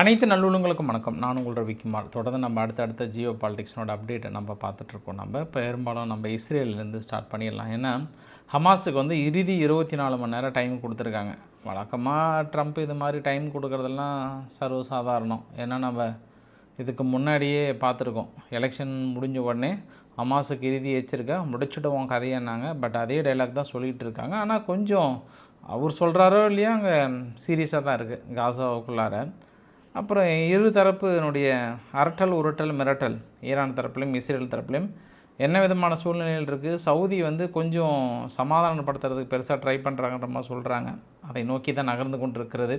அனைத்து நல்லுள்ளங்களுக்கும் வணக்கம். நான் உங்கள் ரவிக்குமார். தொடர்ந்து நம்ம அடுத்த ஜியோ பாலிடிக்ஸ்னோட அப்டேட்டை நம்ம பார்த்துட்ருக்கோம். நம்ம பெரும்பாலும் நம்ம இஸ்ரேலேருந்து ஸ்டார்ட் பண்ணிடலாம். ஏன்னா ஹமாஸுக்கு வந்து இறுதி 24 மணி நேரம் டைம் கொடுத்துருக்காங்க. வழக்கமாக ட்ரம்ப் இது மாதிரி டைம் கொடுக்குறதெல்லாம் சர்வசாதாரணம். ஏன்னா நம்ம இதுக்கு முன்னாடியே பார்த்துருக்கோம். எலெக்ஷன் முடிஞ்ச உடனே ஹமாஸுக்கு இறுதி எச்சரிக்கை முடிச்சுடுவோம் கதையானாங்க. பட் அதே டைலாக் தான் சொல்லிகிட்டு இருக்காங்க. ஆனால் கொஞ்சம் அவர் சொல்கிறாரோ இல்லையா, அங்கே சீரியஸாக தான் இருக்குது காசாவுக்குள்ளார. அப்புறம் இரு தரப்பினுடைய அரட்டல் உருட்டல் மிரட்டல் ஈரான் தரப்புலையும் இஸ்ரேல் தரப்புலையும் என்ன விதமான சூழ்நிலையில் இருக்குது. சவுதி வந்து கொஞ்சம் சமாதானப்படுத்துறதுக்கு பெருசாக ட்ரை பண்ணுறாங்கன்ற மாதிரி சொல்கிறாங்க. அதை நோக்கி தான் நகர்ந்து கொண்டு இருக்கிறது.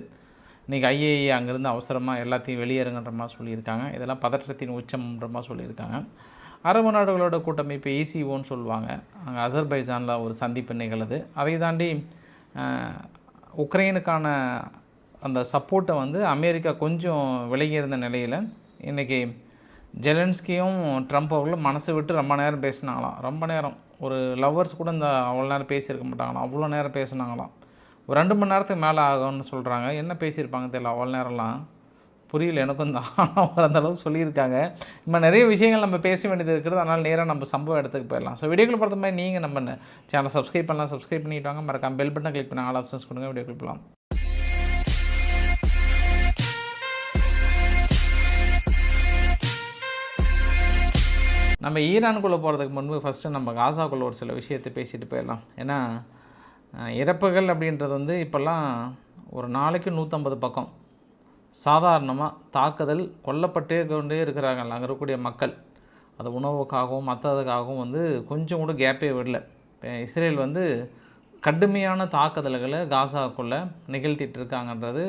இன்றைக்கி ஐஏஏ அங்கேருந்து அவசரமாக எல்லாத்தையும் வெளியேறுங்கன்ற மாதிரி சொல்லியிருக்காங்க. இதெல்லாம் பதற்றத்தின் உச்சம்ன்ற மாதிரி சொல்லியிருக்காங்க. அரபு நாடுகளோட கூட்டமைப்பு ECOன்னு சொல்லுவாங்க. அங்கே அசர்பைஜானில் ஒரு சந்திப்பு நிகழுது. அதை தாண்டி உக்ரைனுக்கான அந்த சப்போர்ட்டை வந்து அமெரிக்கா கொஞ்சம் விலகி இருந்த நிலையில் இன்றைக்கி ஜெலன்ஸ்கியும் ட்ரம்ப் அவர்களும் மனசு விட்டு ரொம்ப நேரம் பேசினாங்களாம். ரொம்ப நேரம், ஒரு லவ்வர்ஸ் கூட இந்த அவ்வளோ நேரம் பேசியிருக்க மாட்டாங்களாம். அவ்வளோ நேரம் பேசினாங்களாம். ஒரு 2 மணி நேரத்துக்கு மேலே ஆகும்னு சொல்கிறாங்க. என்ன பேசியிருப்பாங்க தெரியல, அவ்வளோ நேரம்லாம் புரியல எனக்கும் தான். அவர் அந்தளவுக்கு சொல்லியிருக்காங்க. இப்போ நிறைய விஷயங்கள் நம்ம பேச வேண்டியது இருக்கிறது. அதனால் நேராக நம்ம சம்பவ இடத்துக்கு போயிடலாம். ஸோ வீடியோக்கள் பொறுத்த மாதிரி நீங்கள் நம்ம சேனலை சப்ஸ்கிரைப் பண்ணலாம். சப்ஸ்கிரைப் பண்ணிட்டு வாங்க. மறக்காம பெல் பட்டன் கிளிக் பண்ணி ஆல் ஆப்ஷன்ஸ் கொடுங்க. வீடியோக்கள் போகலாம். நம்ம ஈரானுக்குள்ளே போகிறதுக்கு முன்பு ஃபஸ்ட்டு நம்ம காசாக்குள்ளே ஒரு சில விஷயத்தை பேசிட்டு போயிடலாம். ஏன்னா இறப்புகள் அப்படின்றது வந்து இப்போல்லாம் ஒரு நாளைக்கு 150 பக்கம் சாதாரணமாக தாக்குதல் கொல்லப்பட்டே கொண்டே இருக்கிறாங்க அங்கே இருக்கக்கூடிய மக்கள். அது உணவுக்காகவும் மற்றதுக்காகவும் வந்து கொஞ்சம் கூட கேப்பே விடல. இஸ்ரேல் வந்து கடுமையான தாக்குதல்களை காசாக்குள்ளே நிகழ்த்திட்டு இருக்காங்கன்றது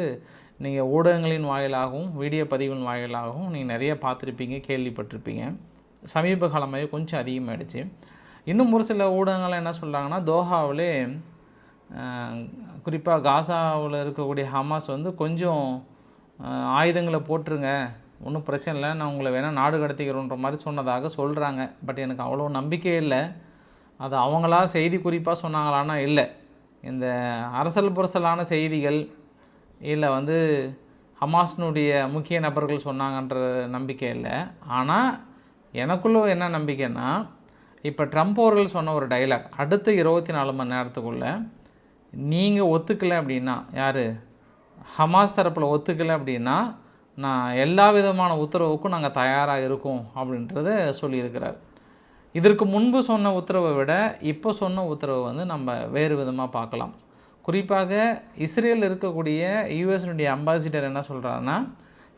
நீங்கள் ஊடகங்களின் வாயிலாகவும் வீடியோ பதிவின் வாயிலாகவும் நீங்கள் நிறைய பார்த்துருப்பீங்க, கேள்விப்பட்டிருப்பீங்க. சமீப காலமாக கொஞ்சம் அதிகமாகிடுச்சு. இன்னும் ஒரு சில ஊடகங்கள் என்ன சொல்கிறாங்கன்னா, தோஹாவிலே குறிப்பாக காசாவில் இருக்கக்கூடிய ஹமாஸ் வந்து கொஞ்சம் ஆயுதங்களை போட்டுருங்க, ஒன்றும் பிரச்சனை இல்லை, நான் உங்களை வேணால் நாடு கடத்திக்கிறோன்ற மாதிரி சொன்னதாக சொல்கிறாங்க. பட் எனக்கு அவ்வளோ நம்பிக்கை இல்லை. அது அவங்களா செய்தி குறிப்பாக சொன்னாங்களான்னா இல்லை. இந்த அரசல் புரசலான செய்திகள் இல்லை வந்து ஹமாஸினுடைய முக்கிய நபர்கள் சொன்னாங்கன்ற நம்பிக்கை இல்லை. ஆனால் எனக்குள்ளே என்ன நம்பிக்கைன்னா, இப்போ ட்ரம்ப் அவர்கள் சொன்ன ஒரு டைலாக், அடுத்த 24 மணி நேரத்துக்குள்ளே நீங்கள் ஒத்துக்கலை அப்படின்னா, யார் ஹமாஸ் தரப்பில் ஒத்துக்கலை அப்படின்னா நான் எல்லா விதமான உத்தரவுக்கும் நாங்கள் தயாராக இருக்கோம் அப்படின்றத சொல்லியிருக்கிறார். இதற்கு முன்பு சொன்ன உத்தரவை விட இப்போ சொன்ன உத்தரவை வந்து நம்ம வேறு விதமாக பார்க்கலாம். குறிப்பாக இஸ்ரேலில் இருக்கக்கூடிய யூஎஸ்னுடைய அம்பாசிடர் என்ன சொல்கிறாருன்னா,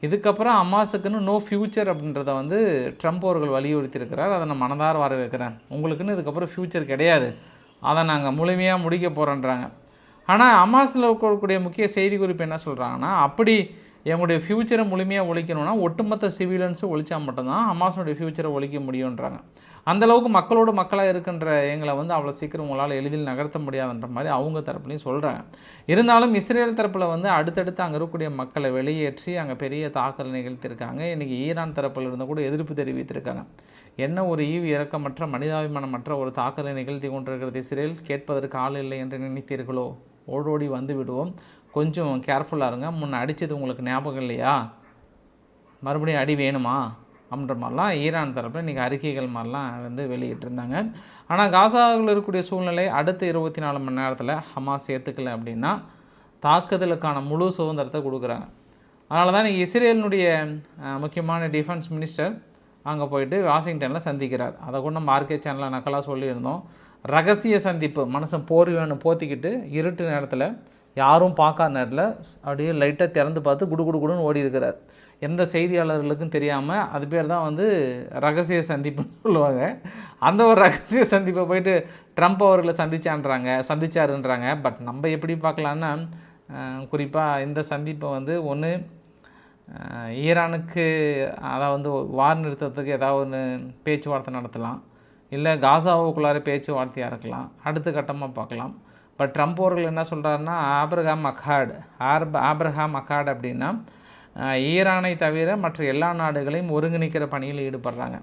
இதுக்கப்புறம் ஹமாஸுக்குன்னு நோ ஃப்யூச்சர் அப்படின்றத வந்து ட்ரம்ப் அவர்கள் வலியுறுத்தியிருக்கிறார். அதை நான் மனதார வரவேற்கிறேன். உங்களுக்குன்னு இதுக்கப்புறம் ஃப்யூச்சர் கிடையாது, அதை நாங்கள் முழுமையாக முடிக்க போகிறோன்றாங்க. ஆனால் ஹமாஸில் இருக்கக்கூடிய முக்கிய செய்தி குறிப்பு என்ன சொல்கிறாங்கன்னா, அப்படி எங்களுடைய ஃப்யூச்சரை முழுமையாக ஒழிக்கணும்னா ஒட்டுமொத்த சிவிலியன்ஸும் ஒழிச்சா மட்டும்தான் ஹமாஸுடைய ஃப்யூச்சரை ஒழிக்க முடியுன்றாங்க. அந்தளவுக்கு மக்களோட மக்களாக இருக்கின்ற எங்களை வந்து அவ்வளோ சீக்கிரம் உங்களால் எளிதில் நகர்த்த முடியாதுன்ற மாதிரி அவங்க தரப்புலையும் சொல்கிறாங்க. இருந்தாலும் இஸ்ரேல் தரப்பில் வந்து அடுத்தடுத்து அங்கே இருக்கக்கூடிய மக்களை வெளியேற்றி அங்கே பெரிய தாக்கல் நிகழ்த்தியிருக்காங்க. இன்றைக்கி ஈரான் தரப்பில் இருந்து கூட எதிர்ப்பு தெரிவித்திருக்காங்க. என்ன ஒரு ஈவு இறக்கமற்ற மனிதாபிமானமற்ற ஒரு தாக்கலை நிகழ்த்தி கொண்டிருக்கிறது இஸ்ரேல், கேட்பதற்கு ஆள் இல்லை என்று நினைத்தீர்களோ, ஓடோடி வந்து விடுவோம், கொஞ்சம் கேர்ஃபுல்லாக இருங்க, முன்ன அடித்தது உங்களுக்கு ஞாபகம் இல்லையா, மறுபடியும் அடி வேணுமா அப்படின்ற மாதிரிலாம் ஈரான் தரப்பில் இன்றைக்கி அறிக்கைகள் மாதிரிலாம் வந்து வெளியிட்டிருந்தாங்க. ஆனால் காசாவில் இருக்கக்கூடிய சூழ்நிலை அடுத்த 24 மணி நேரத்தில் ஹமாஸ் ஏற்றுக்கலை அப்படின்னா தாக்குதலுக்கான முழு சுதந்திரத்தை கொடுக்குறாங்க. அதனால தான் இன்றைக்கி இஸ்ரேலினுடைய முக்கியமான டிஃபென்ஸ் மினிஸ்டர் அங்கே போயிட்டு வாஷிங்டனில் சந்திக்கிறார். அதை கூட நம்ம ஆர்கே சேனலில் நக்கலாக சொல்லியிருந்தோம். ரகசிய சந்திப்பு, மனுஷன் போர் வேணும் போத்திக்கிட்டு இருட்டு நேரத்தில் யாரும் பார்க்காத நேரத்தில் அப்படியே லைட்டாக திறந்து பார்த்து குடுன்னு ஓடி இருக்கிறார். எந்த செய்தியாளர்களுக்கும் தெரியாமல். அது பேர் தான் வந்து ரகசிய சந்திப்புன்னு சொல்லுவாங்க. அந்த ஒரு ரகசிய சந்திப்பை போயிட்டு ட்ரம்ப் அவர்களை சந்திச்சாருன்றாங்க. பட் நம்ம எப்படி பார்க்கலான்னா, குறிப்பாக இந்த சந்திப்பை வந்து ஒன்று ஈரானுக்கு அதாவது வார் நிறுத்தத்துக்கு ஏதாவது ஒன்று பேச்சுவார்த்தை நடத்தலாம், இல்லை காசாவுக்குள்ளார பேச்சுவார்த்தையாக இருக்கலாம், அடுத்த கட்டமாக பார்க்கலாம். பட் ட்ரம்ப் அவர்கள் என்ன சொல்கிறாருன்னா, ஆப்ரஹாம் அக்காட் அப்படின்னா ஈரானை தவிர மற்ற எல்லா நாடுகளையும் ஒருங்கிணைக்கிற பணியில் ஈடுபடுறாங்க.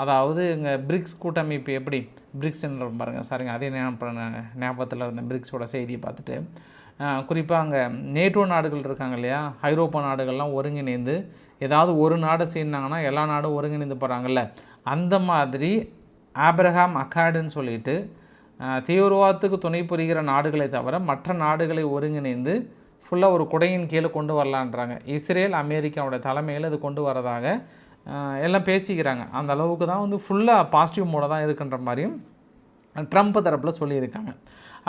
அதாவது இங்கே பிரிக்ஸ் கூட்டமைப்பு எப்படி பிரிக்ஸ்ன்னு பாருங்கள், சரிங்க, அதே ஞாபகத்தில் இருந்த பிரிக்ஸோட செய்தியை பார்த்துட்டு குறிப்பாக அங்கே நேட்டோ நாடுகள் இருக்காங்க இல்லையா, ஐரோப்பா நாடுகள்லாம் ஒருங்கிணைந்து ஏதாவது ஒரு நாடு செய்யினாங்கன்னா எல்லா நாடும் ஒருங்கிணைந்து போகிறாங்கல்ல, அந்த மாதிரி ஆப்ரஹாம் அக்காடுன்னு சொல்லிட்டு தீவிரவாதத்துக்கு துணை புரிகிற நாடுகளை தவிர மற்ற நாடுகளை ஒருங்கிணைந்து ஃபுல்லாக ஒரு குடையின் கீழே கொண்டு வரலான்றாங்க. இஸ்ரேல் அமெரிக்காவோட தலைமையில் இது கொண்டு வரதாக எல்லாம் பேசிக்கிறாங்க. அந்த அளவுக்கு தான் வந்து ஃபுல்லாக பாசிட்டிவ் மோட தான் இருக்குன்ற மாதிரியும் ட்ரம்ப் தரப்பில் சொல்லியிருக்காங்க.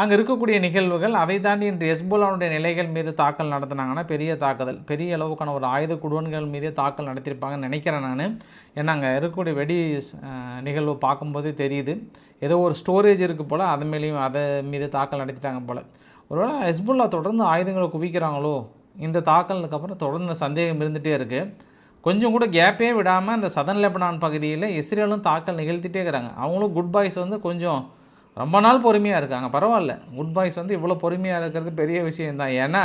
அங்கே இருக்கக்கூடிய நிகழ்வுகள் அதை தாண்டி இன்று ஹெஸ்போலாவுடைய நிலைகள் மீது தாக்கல் நடத்தினாங்கன்னா பெரிய தாக்குதல், பெரிய அளவுக்கான ஒரு ஆயுத குடோன்கள் மீதே தாக்கல் நடத்தியிருப்பாங்கன்னு நினைக்கிறேன் நான். ஏன்னா அங்கே இருக்கக்கூடிய வெடி நிகழ்வு பார்க்கும்போதே தெரியுது, ஏதோ ஒரு ஸ்டோரேஜ் இருக்குது போல், அது மேலேயும் அதை மீது தாக்கல் நடத்திட்டாங்க போல். ஒருவேளை ஹெஸ்புல்லா தொடர்ந்து ஆயுதங்களை குவிக்கிறாங்களோ, இந்த தாக்கலுக்கு அப்புறம் தொடர்ந்து சந்தேகம் இருந்துகிட்டே இருக்குது. கொஞ்சம் கூட கேப்பே விடாமல் அந்த சதன் லெபனான் பகுதியில் இஸ்ரேலும் தாக்கல் நிகழ்த்திட்டே இருக்கிறாங்க. அவங்களும் குட் பாய்ஸ் வந்து கொஞ்சம் ரொம்ப நாள் பொறுமையாக இருக்காங்க. பரவாயில்ல, குட் பாய்ஸ் வந்து இவ்வளோ பொறுமையாக இருக்கிறது பெரிய விஷயந்தான். ஏன்னா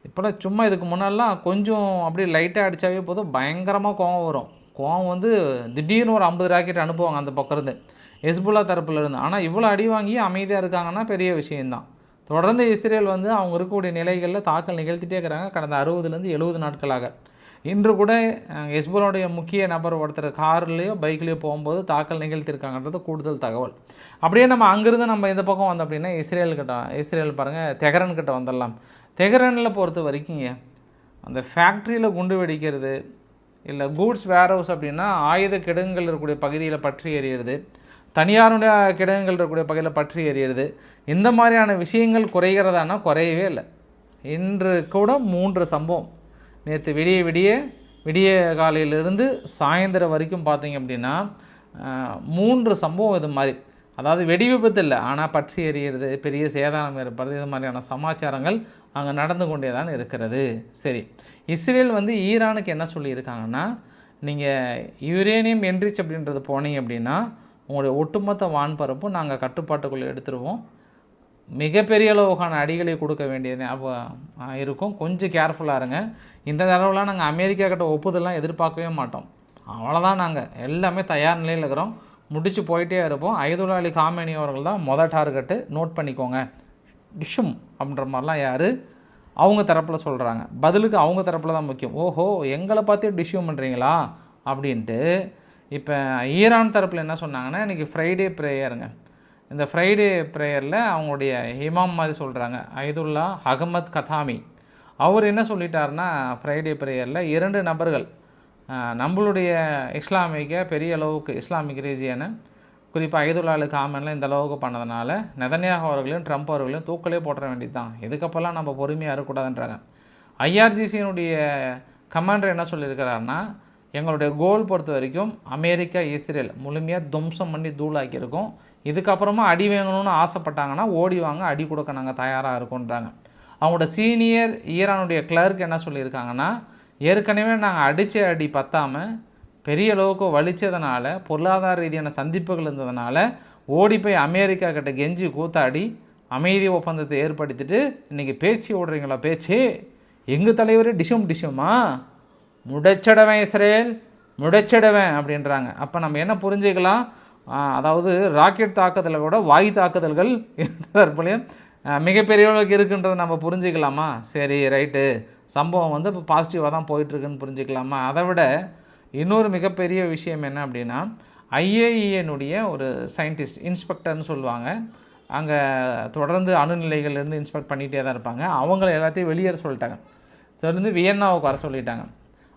இப்போலாம் சும்மா இதுக்கு முன்னாடிலாம் கொஞ்சம் அப்படியே லைட்டாக அடித்தாவே போதும் பயங்கரமாக கோவம் வரும். கோவம் வந்து திடீர்னு ஒரு 50 ராக்கெட் அனுப்புவாங்க அந்த பக்கம் இருந்து, ஹெஸ்புல்லா தரப்பில் இருந்து. ஆனால் இவ்வளோ அடி வாங்கி அமைதியாக இருக்காங்கன்னா பெரிய விஷயந்தான். தொடர்ந்து இஸ்ரேல் வந்து அவங்க இருக்கக்கூடிய நிலைகளில் தாக்கல் நிகழ்த்திட்டே இருக்கிறாங்க கடந்த 60லேருந்து 70 நாட்களாக. இன்று கூட ஹெஸ்புல்லாவுடைய முக்கிய நபர் ஒருத்தர் கார்லேயோ பைக்லேயோ போகும்போது தாக்கல் நிகழ்த்தியிருக்காங்கன்றது கூடுதல் தகவல். அப்படியே நம்ம அங்கேருந்து நம்ம இந்த பக்கம் வந்தோம் அப்படின்னா இஸ்ரேல் பாருங்கள், தெஹ்ரான்கிட்ட வந்துடலாம். தெஹ்ரானில் பொறுத்த வரைக்குங்க அந்த ஃபேக்ட்ரியில் குண்டு வெடிக்கிறது, இல்லை கூட்ஸ் வேர் ஹவுஸ் அப்படின்னா ஆயுத கிடங்குகள் இருக்கக்கூடிய பகுதியில் பற்றி எறிகிறது, தனியாருடைய கிடங்குகள் இருக்கக்கூடிய பகுதியில் பற்றி எறிகிறது, இந்த மாதிரியான விஷயங்கள் குறைகிறதானா குறையவே இல்லை. இன்று கூட 3 சம்பவம், நேற்று விடிய காலையிலிருந்து சாயந்தரம் வரைக்கும் பார்த்தீங்க அப்படின்னா 3 சம்பவம் இது மாதிரி. அதாவது வெடி விபத்து இல்லை, ஆனால் பற்றி எறிகிறது, பெரிய சேதாரம் ஏற்படுறது, இது மாதிரியான சமாச்சாரங்கள் அங்கே நடந்து கொண்டே தான் இருக்கிறது. சரி, இஸ்ரேல் வந்து ஈரானுக்கு என்ன சொல்லியிருக்காங்கன்னா, நீங்கள் யுரேனியம் என்ரிச் அப்படின்றது போனீங்க அப்படின்னா உங்களுடைய ஒட்டுமொத்த வான்பரப்பும் நாங்கள் கட்டுப்பாட்டுக்குள்ளே எடுத்துருவோம், மிகப்பெரிய அளவுக்கான அடிகளை கொடுக்க வேண்டியது இருக்கும், கொஞ்சம் கேர்ஃபுல்லாக இருங்க. இந்த தடவைலாம் நாங்கள் அமெரிக்கா கிட்ட ஒப்புதெல்லாம் எதிர்பார்க்கவே மாட்டோம், அவ்வளோதான், நாங்கள் எல்லாமே தயார் நிலையில் இருக்கிறோம், முடிச்சு போயிட்டே இருப்போம். அயதுல்லா அலி காமேனி அவர்கள் தான் மொதல் டார்கெட்டு, நோட் பண்ணிக்கோங்க. டிஷும் அப்படின்ற மாதிரிலாம் யார் அவங்க தரப்பில் சொல்கிறாங்க. பதிலுக்கு அவங்க தரப்பில் தான் முக்கியம். ஓஹோ, எங்களை பார்த்தே டிஷ்யூம் பண்ணுறீங்களா அப்படின்ட்டு. இப்போ ஈரான் தரப்பில் என்ன சொன்னாங்கன்னா, இன்றைக்கி ஃப்ரைடே ப்ரேயருங்க. இந்த ஃப்ரைடே ப்ரேயரில் அவங்களுடைய இமாம் மாதிரி சொல்கிறாங்க, அயதுல்லா அகமத் கதாமி. அவர் என்ன சொல்லிட்டாருன்னா, ஃப்ரைடே ப்ரேயரில் 2 நபர்கள் நம்மளுடைய பெரிய அளவுக்கு இஸ்லாமிக் ரீஜியனை குறிப்பாக அயதுல்லா அலி காமனில் இந்த அளவுக்கு பண்ணதுனால நெதன்யாஹு அவர்களையும் ட்ரம்ப் அவர்களையும் தூக்கலே போட்டுற வேண்டியது தான், இதுக்கப்பெல்லாம் நம்ம பொறுமையாக இருக்கக்கூடாதுன்றாங்க. ஐஆர்ஜிசியினுடைய கமாண்டர் என்ன சொல்லியிருக்கிறாருன்னா, எங்களுடைய கோல் பொறுத்த வரைக்கும் அமெரிக்கா இஸ்ரேல் முழுமையாக துவம்சம் பண்ணி தூளாக்கியிருக்கோம், இதுக்கப்புறமா அடி வேணும்னு ஆசைப்பட்டாங்கன்னா ஓடி வாங்க, அடி கொடுக்க நாங்கள் தயாராக இருக்கோன்றாங்க. அவங்களோட சீனியர் ஈரானுடைய கிளர்க் என்ன சொல்லியிருக்காங்கன்னா, ஏற்கனவே நாங்கள் அடித்த அடி பத்தாமல் பெரிய அளவுக்கு வலித்ததுனால, பொருளாதார ரீதியான சந்திப்புகள் இருந்ததுனால ஓடி போய் அமெரிக்கா கிட்ட கெஞ்சி கூத்தாடி அமைதி ஒப்பந்தத்தை ஏற்படுத்திட்டு இன்றைக்கி பேச்சு விடுறீங்களா பேச்சு, எங்கள் தலைவரே டிஷுமா முடைச்சிடவேன் இஸ்ரேல் முடைச்சிடவேன் அப்படின்றாங்க. அப்போ நம்ம என்ன புரிஞ்சுக்கலாம், அதாவது ராக்கெட் தாக்குதலை கூட வாய் தாக்குதல்கள் தற்போலையும் மிகப்பெரிய அளவுக்கு இருக்குன்றதை நம்ம புரிஞ்சுக்கலாமா? சரி, ரைட்டு, சம்பவம் வந்து இப்போ பாசிட்டிவாக தான் போயிட்டுருக்குன்னு புரிஞ்சுக்கலாமா? அதை விட இன்னொரு மிகப்பெரிய விஷயம் என்ன அப்படின்னா, ஐஏஇஎனுடைய ஒரு சயின்டிஸ்ட் இன்ஸ்பெக்டர்னு சொல்லுவாங்க, அங்கே தொடர்ந்து அணுநிலைகள்லேருந்து இன்ஸ்பெக்ட் பண்ணிகிட்டே தான் இருப்பாங்க. அவங்கள எல்லாத்தையும் வெளியேற சொல்லிட்டாங்க, சொல்லிருந்து வியன்னாவுக்கு வர சொல்லிட்டாங்க,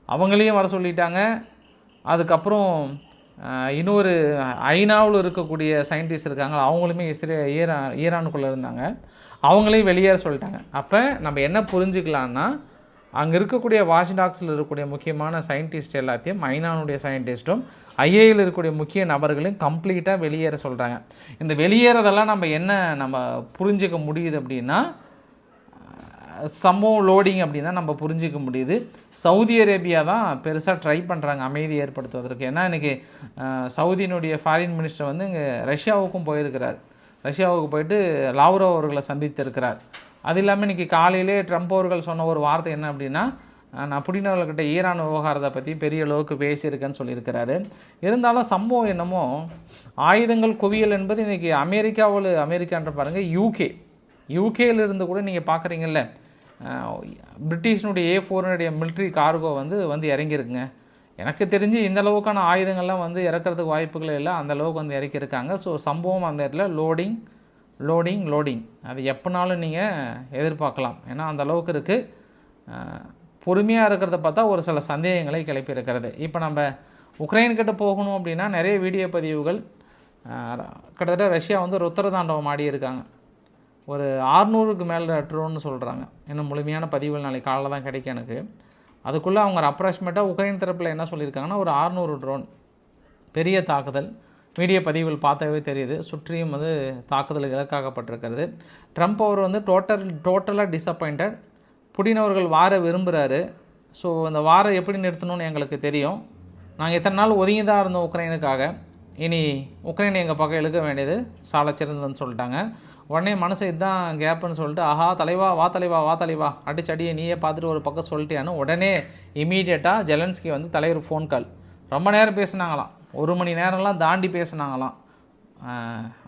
அவங்களையும் வர சொல்லிட்டாங்க. அதுக்கப்புறம் இன்னொரு ஐநாவில் இருக்கக்கூடிய சயின்டிஸ்ட் இருக்காங்க, அவங்களுமே ஈரானுக்குள்ளே இருந்தாங்க, அவங்களையும் வெளியேற சொல்லிட்டாங்க. அப்போ நம்ம என்ன புரிஞ்சுக்கலான்னா, அங்கே இருக்கக்கூடிய வாஷிடாக்ஸில் இருக்கக்கூடிய முக்கியமான சயின்டிஸ்ட் எல்லாத்தையும் ஐநானுடைய சயின்டிஸ்ட்டும் ஐஏயில் இருக்கக்கூடிய முக்கிய நபர்களையும் கம்ப்ளீட்டாக வெளியேற சொல்கிறாங்க. இந்த வெளியேறதெல்லாம் நம்ம புரிஞ்சிக்க முடியுது அப்படின்னா, சம்பவம் லோடிங் அப்படின்னா நம்ம புரிஞ்சிக்க முடியுது. சவுதி அரேபியா தான் பெருசாக ட்ரை பண்ணுறாங்க அமைதி ஏற்படுத்துவதற்கு. ஏன்னா இன்றைக்கி சவுதியினுடைய ஃபாரின் மினிஸ்டர் வந்து இங்கே ரஷ்யாவுக்கும் போயிருக்கிறார், ரஷ்யாவுக்கு போயிட்டு லாவ்ரோவ் அவர்களை சந்தித்திருக்கிறார். அது இல்லாமல் இன்றைக்கி காலையிலே ட்ரம்ப் அவர்கள் சொன்ன ஒரு வார்த்தை என்ன அப்படின்னா, நான் புடின் அவர்கிட்ட ஈரான் விவகாரத்தை பற்றி பெரிய அளவுக்கு பேசியிருக்கேன்னு சொல்லியிருக்கிறாரு. இருந்தாலும் சம்பவம் என்னமோ ஆயுதங்கள் குவியல் என்பது இன்றைக்கி அமெரிக்கான்ற பாருங்கள், யூகேலிருந்து கூட நீங்கள் பார்க்குறீங்கல்ல, பிரிட்டிஷனுடைய A400 மிலிட்ரி கார்கோ வந்து இறங்கியிருக்குங்க. எனக்கு தெரிஞ்சு இந்த அளவுக்கான ஆயுதங்கள்லாம் வந்து இறக்கிறதுக்கு வாய்ப்புகள் இல்லை, அந்த அளவுக்கு வந்து இறக்கியிருக்காங்க. ஸோ சம்பவம் அந்த இடத்துல லோடிங் அது எப்போனாலும் நீங்கள் எதிர்பார்க்கலாம். ஏன்னா அந்த அளவுக்கு இருக்குது. பொறுமையாக இருக்கிறத பார்த்தா ஒரு சில சந்தேகங்களை கிளப்பி இருக்கிறது. இப்போ நம்ம உக்ரைன்கிட்ட போகணும் அப்படின்னா நிறைய வீடியோ பதிவுகள், கிட்டத்தட்ட ரஷ்யா வந்து ருத்ரதாண்டவம் ஆடி இருக்காங்க. ஒரு 600க்கு மேலே ட்ரோன்னு சொல்கிறாங்க. இன்னும் முழுமையான பதிவுகள் நாளைக்கு காலையில் தான் கிடைக்கும் எனக்கு. அதுக்குள்ளே அவங்க அப்ராக்சிமேட்டாக உக்ரைன் தரப்பில் என்ன சொல்லியிருக்காங்கன்னா, ஒரு 600 ட்ரோன், பெரிய தாக்குதல். வீடியோ பதிவுகள் பார்த்தாவே தெரியுது, சுற்றியும் வந்து தாக்குதல் இலக்காகப்பட்டிருக்கிறது. ட்ரம்ப் அவர் வந்து டோட்டலாக டிஸப்பாயிண்டட். புடின் அவர்கள் வார விரும்புகிறாரு. ஸோ அந்த வாரை எப்படி நிறுத்தணும்னு எங்களுக்கு தெரியும். நாங்கள் இத்தனை நாள் ஒதுங்கி தான் இருந்தோம் உக்ரைனுக்காக, இனி உக்ரைன் எங்கள் பக்கம் இழுக்க வேண்டியது சால சிறந்ததுன்னு சொல்லிட்டாங்க. உடனே மனசு இதுதான் கேப்புன்னு சொல்லிட்டு, ஆஹா தலைவா வா தலைவா அடிச்சடியை நீயே பார்த்துட்டு ஒரு பக்கம் சொல்லிட்டியான்னு உடனே இமீடியட்டாக ஜெலன்ஸ்கி வந்து தலைவர் ஃபோன் கால். ரொம்ப நேரம் பேசினாங்களாம், 1 மணி நேரம்லாம் தாண்டி பேசினாங்களாம்.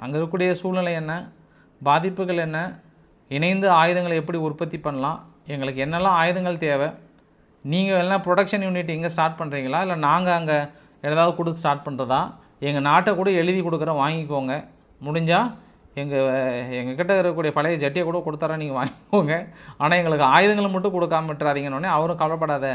அங்கே இருக்கக்கூடிய சூழ்நிலை என்ன, பாதிப்புகள் என்ன, இணைந்து ஆயுதங்களை எப்படி உற்பத்தி பண்ணலாம், எங்களுக்கு என்னெல்லாம் ஆயுதங்கள் தேவை, நீங்கள் எல்லாம் ப்ரொடக்ஷன் யூனிட் இங்கே ஸ்டார்ட் பண்ணுறீங்களா, இல்லை நாங்கள் அங்கே ஏதாவது கொடுத்து ஸ்டார்ட் பண்ணுறதா, எங்கள் நாட்டை கூட எழுதி கொடுக்குறோம் வாங்கிக்கோங்க, முடிஞ்சால் எங்ககிட்ட இருக்கக்கூடிய பழைய ஜட்டியை கூட கொடுத்தாரா நீங்கள் வாங்கிக்கோங்க, ஆனால் எங்களுக்கு ஆயுதங்களை மட்டும் கொடுக்காம விட்டுறாதீங்கன்னொடனே அவரும் கவலைப்படாத,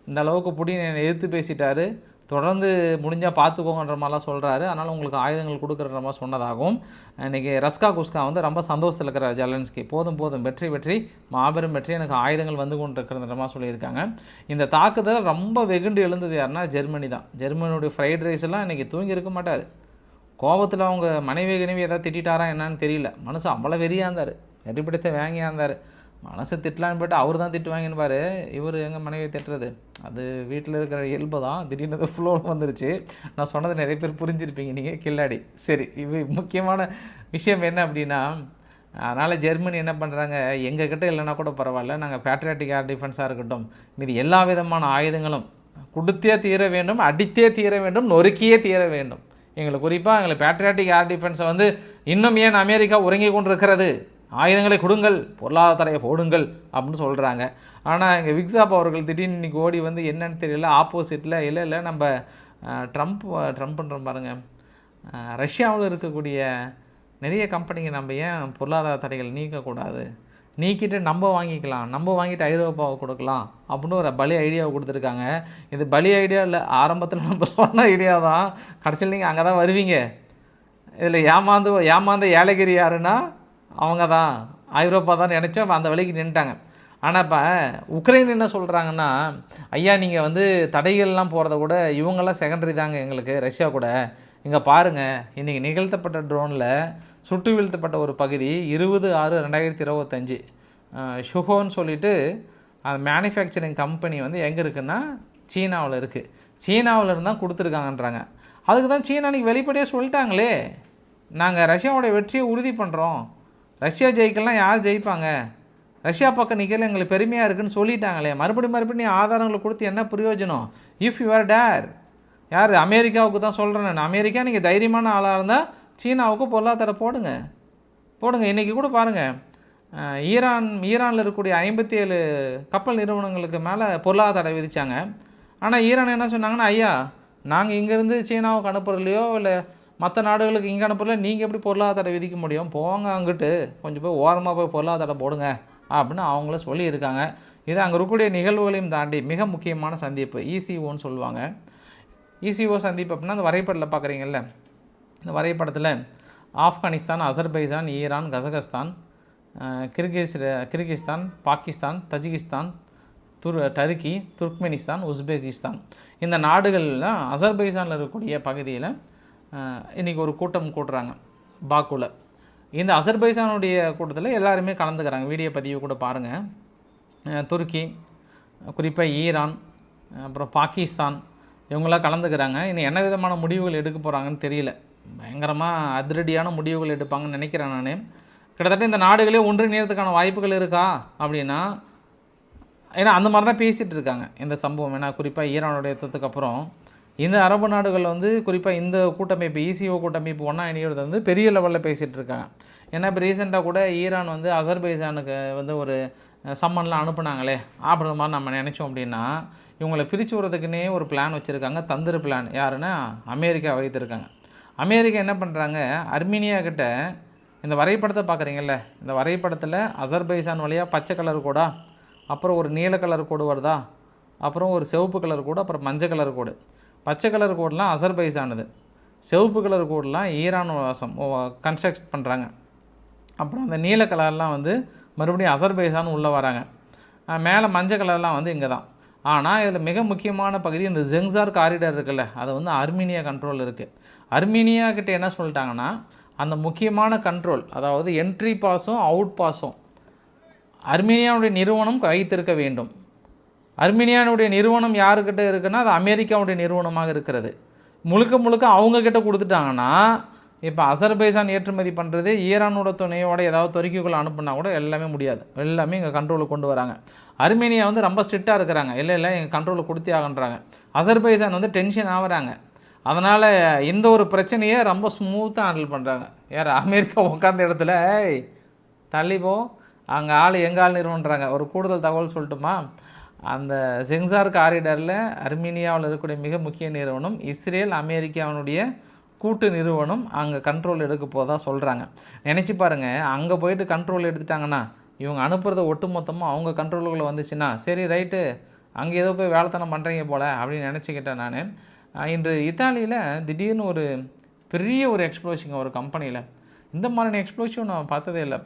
இந்த அளவுக்கு புடின் என்னை எதிர்த்து பேசிட்டாரு, தொடர்ந்து முடிஞ்சால் பார்த்துக்கோங்கன்ற மாதிரிலாம் சொல்கிறாரு, அதனால் உங்களுக்கு ஆயுதங்கள் கொடுக்குற மாதிரி சொன்னதாகவும். இன்றைக்கி ரஸ்கா குஸ்கா வந்து ரொம்ப சந்தோஷத்தில் இருக்கிறார் ஜெலன்ஸ்கி. போதும் வெற்றி மாபெரும் வெற்றி, எனக்கு ஆயுதங்கள் வந்து கொண்டு இருக்கிறன்ற மாதிரி சொல்லியிருக்காங்க. இந்த தாக்குதல் ரொம்ப வெகுண்டு எழுந்தது யாருன்னா ஜெர்மனி தான். ஜெர்மனியுடைய ஃப்ரைட் ரைஸ்லாம் இன்றைக்கி தூங்கி இருக்க மாட்டார். கோபத்தில் அவங்க மனைவி ஏதாவது திட்டாரா என்னன்னு தெரியல, மனசு அவ்வளோ வெறியாக இருந்தார், வெறிப்பிடித்த வாங்கியாக இருந்தார். மனசு திட்டலான்னு போய்ட்டு அவர் தான் திட்டு வாங்கின்னு பாரு, இவர் எங்கள் மனைவியை திட்டுறது அது வீட்டில் இருக்கிற இயல்பு தான். திடீர்னு ஃப்ளோவில் வந்துருச்சு. நான் சொன்னது நிறைய பேர் புரிஞ்சிருப்பீங்க நீங்கள், கில்லாடி. சரி, முக்கியமான விஷயம் என்ன அப்படின்னா, அதனால் ஜெர்மனி என்ன பண்ணுறாங்க, எங்ககிட்ட இல்லைன்னா கூட பரவாயில்ல, நாங்கள் பேட்ரியாட்டிக் ஏர் டிஃபென்ஸாக இருக்கட்டும், மீது எல்லா விதமான ஆயுதங்களும் கொடுத்தே தீர வேண்டும், அடித்தே தீர வேண்டும், நொறுக்கியே தீர வேண்டும். எங்களுக்கு குறிப்பாக எங்களுக்கு பேட்ரியாட்டிக் ஏர் டிஃபென்ஸை வந்து இன்னும் ஏன் அமெரிக்கா உறங்கி கொண்டு இருக்கிறது, ஆயுதங்களை கொடுங்கள், பொருளாதார தடையை போடுங்கள் அப்படின்னு சொல்கிறாங்க. ஆனால் எங்கள் விக்ஸாப் அவர்கள் திடீர்னு இன்றைக்கி ஓடி வந்து என்னன்னு தெரியல, ஆப்போசிட்டில் இல்லை நம்ம ட்ரம்ப்ன்ற பாருங்கள், ரஷ்யாவில் இருக்கக்கூடிய நிறைய கம்பெனிங்க நம்ம ஏன் பொருளாதார தடைகள் நீக்கக்கூடாது, நீக்கிட்டு நம்ம வாங்கிக்கலாம், நம்ம வாங்கிட்டு ஐரோப்பாவை கொடுக்கலாம் அப்படின்னு ஒரு பலி ஐடியாவை கொடுத்துருக்காங்க. இது பலி ஐடியா இல்லை, ஆரம்பத்தில் நம்ம சொன்ன ஐடியா தான். கடைசியில் நீங்கள் அங்கே தான் வருவீங்க. இதில் ஏமாந்த ஏலகிரி யாருன்னா அவங்க தான், ஐரோப்பா தான் நினச்சோம், அந்த வழிக்கு நின்றுட்டாங்க. ஆனால் இப்போ உக்ரைன் என்ன சொல்கிறாங்கன்னா, ஐயா நீங்கள் வந்து தடைகள்லாம் போகிறத கூட இவங்கெல்லாம் செகண்டரி தாங்க எங்களுக்கு, ரஷ்யா கூட. இங்கே பாருங்கள், இன்றைக்கி நிகழ்த்தப்பட்ட ட்ரோனில் சுட்டு வீழ்த்தப்பட்ட ஒரு பகுதி 20/6/2025 ஷுஹோன்னு சொல்லிட்டு அந்த மேனுஃபேக்சரிங் கம்பெனி வந்து எங்கே இருக்குன்னா சீனாவில் இருக்குது. சீனாவில் இருந்தால் கொடுத்துருக்காங்கன்றாங்க. அதுக்கு தான் சீனா அன்றைக்கி வெளிப்படையாக சொல்லிட்டாங்களே, நாங்கள் ரஷ்யாவோடைய வெற்றியை உறுதி பண்ணுறோம், ரஷ்யா ஜெயிக்கலாம், யார் ஜெயிப்பாங்க, ரஷ்யா பக்கம் நிற்கல எங்களுக்கு பெருமையாக இருக்குதுன்னு சொல்லிட்டாங்களே, மறுபடியும் நீ ஆதாரங்களை கொடுத்து என்ன பிரயோஜனம்? இஃப் யூ ஆர் டேர், யார் அமெரிக்காவுக்கு தான் சொல்கிறேன் நான், அமெரிக்கா நீங்கள் தைரியமான ஆளாக இருந்தால் சீனாவுக்கு பொருளாதார போடுங்க. இன்றைக்கி கூட பாருங்கள், ஈரானில் இருக்கக்கூடிய 57 கப்பல் நிறுவனங்களுக்கு மேலே பொருளாதார தடை விதித்தாங்க. ஆனால் ஈரான் என்ன சொன்னாங்கன்னா, ஐயா நாங்கள் இங்கேருந்து சீனாவுக்கு அனுப்புறதுலையோ இல்லை மற்ற நாடுகளுக்கு இங்கே அனுப்புறதுல நீங்கள் எப்படி பொருளாதார தடை விதிக்க முடியும், போங்க அங்கிட்டு கொஞ்சம் போய் ஓரமாக போய் பொருளாதார தடை போடுங்க அப்படின்னு அவங்கள சொல்லியிருக்காங்க. இது அங்கே இருக்கக்கூடிய நிகழ்வுகளையும் தாண்டி மிக முக்கியமான சந்திப்பு, ECOன்னு சொல்லுவாங்க. ECO சந்திப்பு அப்படின்னா அந்த வரைபடத்தில் பார்க்குறீங்கல்ல, இந்த வரைபடத்தில் Afghanistan, Azerbaijan, Iran, Kazakhstan, Kyrgyzstan, Pakistan, Tajikistan, Turkey, Turkmenistan, Uzbekistan, இந்த நாடுகள்லாம் அசர்பைஜானில் இருக்கக்கூடிய பகுதியில் இன்றைக்கி ஒரு கூட்டம் கூட்டுறாங்க பாக்குவில். இந்த அசர்பைஜானுடைய கூட்டத்தில் எல்லாருமே கலந்துக்கிறாங்க, வீடியோ பதிவு கூட பாருங்கள். துருக்கி, குறிப்பாக ஈரான், அப்புறம் பாகிஸ்தான், இவங்களாம் கலந்துக்கிறாங்க. இன்னும் என்ன விதமான முடிவுகள் எடுக்க போகிறாங்கன்னு தெரியல, பயங்கரமாக அதிரடியான முடிவுகள் எடுப்பாங்கன்னு நினைக்கிறேன் நான். கிட்டத்தட்ட இந்த நாடுகளே ஒன்றிணையறதுக்கான வாய்ப்புகள் இருக்கா அப்படின்னா, ஏன்னா அந்த மாதிரி தான் பேசிகிட்டு இருக்காங்க இந்த சம்பவம். ஏன்னா குறிப்பாக ஈரானுடைய யுத்தத்துக்கு அப்புறம் இந்த அரபு நாடுகள் வந்து குறிப்பாக இந்த கூட்டமைப்பு ECO கூட்டமைப்பு ஒன்றா இணைகிறது வந்து பெரிய லெவலில் பேசிகிட்டு இருக்காங்க. ஏன்னா இப்போ ரீசெண்டாக கூட ஈரான் வந்து அசர்பைஜானுக்கு வந்து ஒரு சம்மன்லாம் அனுப்புனாங்களே அப்படின்ற மாதிரி நம்ம நினச்சோம் அப்படின்னா, இவங்களை பிரித்து விடுறதுக்குன்னே ஒரு பிளான் வச்சுருக்காங்க. தந்திர பிளான். யாருன்னா அமெரிக்கா வைத்திருக்காங்க. அமெரிக்கா என்ன பண்ணுறாங்க, அர்மீனியா கிட்ட இந்த வரைபடத்தை பார்க்குறீங்கல்ல, இந்த வரைபடத்தில் அசர்பைஜான் வழியாக பச்சை கலர் கோடா, அப்புறம் ஒரு நீல கலர் கோடு வருதா, அப்புறம் ஒரு சிவப்பு கலர் கோடு, அப்புறம் மஞ்சள் கலர் கோடு. பச்சை கலர் கோடெலாம் அசர்பைஜானுது, சிவப்பு கலர் கோடெலாம் ஈரான் வாசம் கன்ஸ்ட்ரக்ட் பண்ணுறாங்க. அப்புறம் அந்த நீல கலர்லாம் வந்து மறுபடியும் அசர்பைஜான் உள்ளே வராங்க. மேலே மஞ்சள் கலர்லாம் வந்து இங்கே தான். ஆனால் இதில் மிக முக்கியமான பகுதி இந்த ஜெங்சார் காரிடார் இருக்குல்ல, அது வந்து அர்மீனியா கண்ட்ரோல் இருக்குது. அர்மீனியா கிட்ட என்ன சொல்லிட்டாங்கன்னா, அந்த முக்கியமான கண்ட்ரோல், அதாவது என்ட்ரி பாஸும் அவுட் பாஸும் அர்மீனியாவுடைய நிறுவனம் வைத்திருக்க வேண்டும். அர்மீனியாவுடைய நிறுவனம் யாருக்கிட்ட இருக்குன்னா, அது அமெரிக்காவுடைய நிறுவனமாக இருக்கிறது. முழுக்க அவங்கக்கிட்ட கொடுத்துட்டாங்கன்னா, இப்போ அசர்பைஜான் ஏற்றுமதி பண்ணுறது ஈரானோட துணையோட ஏதாவது துருக்கிக்குள்ளே அனுப்புனா கூட எல்லாமே முடியாது. எல்லாமே எங்கள் கண்ட்ரோலுக்கு கொண்டு வராங்க. அர்மீனியா வந்து ரொம்ப ஸ்ட்ரிக்டாக இருக்கிறாங்க. இல்லை எங்கள் கண்ட்ரோலுக்கு கொடுத்தே ஆகன்றாங்க. அசர்பைஜான் வந்து டென்ஷன் ஆகுறாங்க. அதனால் இந்த ஒரு பிரச்சனையை ரொம்ப ஸ்மூத்தாக ஹேண்டில் பண்ணுறாங்க. யார் அமெரிக்கா உட்காந்த இடத்துல தள்ளிப்போ அங்கே எங்கள் ஆள் நிறுவனன்றாங்க. ஒரு கூடுதல் தகவல் சொல்லட்டுமா, அந்த ஜெங்சார் காரிடாரில் அர்மீனியாவில் இருக்கக்கூடிய மிக முக்கிய நிறுவனம் இஸ்ரேல் அமெரிக்காவினுடைய கூட்டு நிறுவனம் அங்கே கண்ட்ரோல் எடுக்க போதா சொல்கிறாங்க. நினச்சி பாருங்கள், அங்கே போயிட்டு கண்ட்ரோல் எடுத்துட்டாங்கன்னா, இவங்க அனுப்புகிறத ஒட்டு மொத்தமாக அவங்க கண்ட்ரோலுக்குள்ளே வந்துச்சுன்னா, சரி ரைட்டு அங்கே ஏதோ போய் வேலைத்தனம் பண்ணுறீங்க போல் அப்படின்னு நினச்சிக்கிட்டேன் நான். இன்று இத்தாலியில் திடீர்னு ஒரு பெரிய ஒரு எக்ஸ்ப்ளோஷன் ஒரு கம்பெனியில். இந்த மாதிரியான எக்ஸ்ப்ளோஷன் நான் பார்த்ததே இல்லை.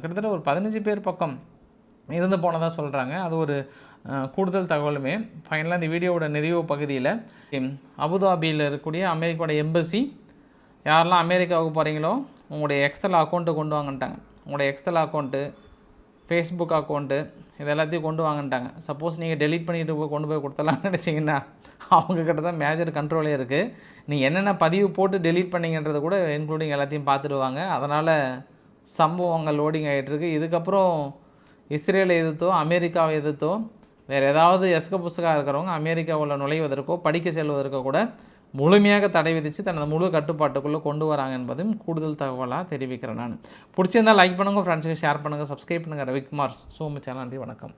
கிட்டத்தட்ட ஒரு 15 பேர் பக்கம் இருந்து போனதாக சொல்கிறாங்க. அது ஒரு கூடுதல் தகவலுமே. ஃபைனலாக இந்த வீடியோவோட நிறைவு பகுதியில் அபுதாபியில் இருக்கக்கூடிய அமெரிக்காவோட எம்பசி, யாரெல்லாம் அமெரிக்காவுக்கு போகிறீங்களோ உங்களுடைய எக்ஸல் அக்கௌண்ட்டு கொண்டு வாங்கன்ட்டாங்க. உங்களுடைய எக்ஸல் அக்கௌண்ட்டு, ஃபேஸ்புக் அக்கௌண்ட்டு, இது எல்லாத்தையும் கொண்டு வாங்கன்ட்டாங்க. சப்போஸ் நீங்கள் டெலீட் பண்ணிவிட்டு கொண்டு போய் கொடுத்தலாம்னு நினச்சிங்கன்னா அவங்கக்கிட்ட தான் மேஜர் கண்ட்ரோலே இருக்குது. நீங்கள் என்னென்ன பதிவு போட்டு டெலீட் பண்ணிங்கன்றதை கூட இன்க்ளூடிங் எல்லாத்தையும் பார்த்துடுவாங்க. அதனால் சம்பவங்கள் லோடிங் ஆகிட்டுருக்கு. இதுக்கப்புறம் இஸ்ரேலை எதிர்த்தோ அமெரிக்காவை எதிர்த்தோ வேறு ஏதாவது எஸ்க புஸ்காக இருக்கிறவங்க அமெரிக்காவில் நுழைவதற்கோ படிக்க செல்வதற்கோ கூட முழுமையாக தடை விதித்து தனது முழு கட்டுப்பாட்டுக்குள்ளே கொண்டு வராங்க என்பதையும் கூடுதல் தகவலாக தெரிவிக்கிறேன். நான் பிடிச்சிருந்தால் லைக் பண்ணுங்கள், ஃப்ரெண்ட்ஸுக்கு ஷேர் பண்ணுங்கள், சப்ஸ்கிரைப் பண்ணுங்கள். ரவிக்குமார் சோமு சேனல். நன்றி, வணக்கம்.